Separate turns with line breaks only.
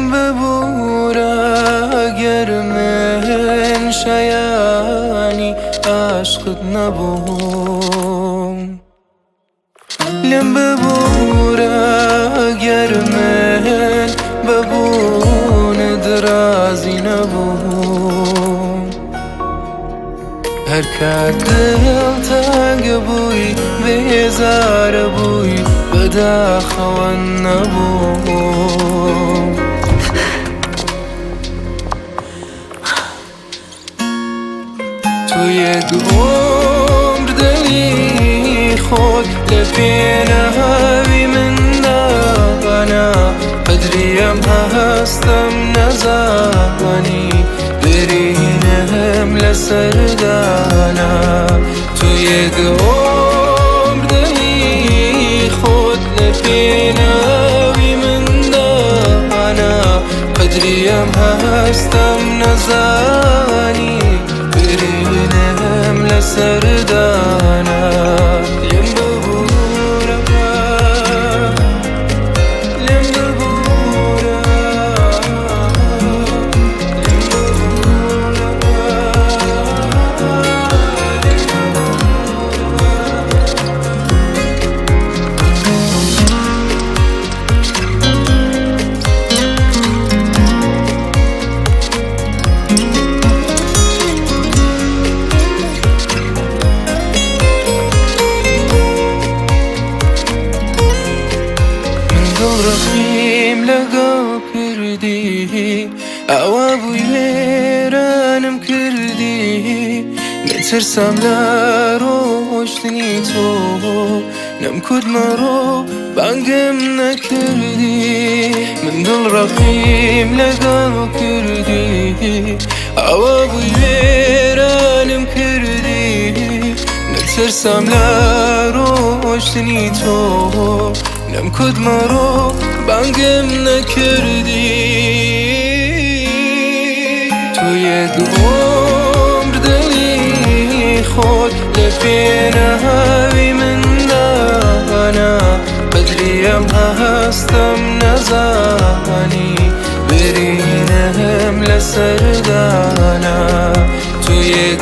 لم ببورا اگر من شیانی عشقت نبوم لم ببورا اگر من ببون درازی نبوم هر کات دل تنگ بوی بیزار بوی بداخوان نبوم تو یک عمر دلی خود لپینه هاوی من دانا قدریم هستم نزانی برینم لسردانا تو یک عمر دلی خود لپینه هاوی من دانا قدریم هستم نزانی برینم لسردانا رحیم لگل کردی ئەوا بووی وێرانم کردی نترسم لە ڕۆشتنی تۆ نەمکوتمەڕۆ بانگم نەکردی من دڵ ڕەحیم لەگەڵ کردی ئەوا بووی وێرانم کردی نترسم لە ڕۆشتنی تۆ نەمکوتمەڕۆ بانگم نەکردی تو یک عمر دلی خود لپینه هاوی من دانا قدریم هستم نزانی برینم لسردانا تو یک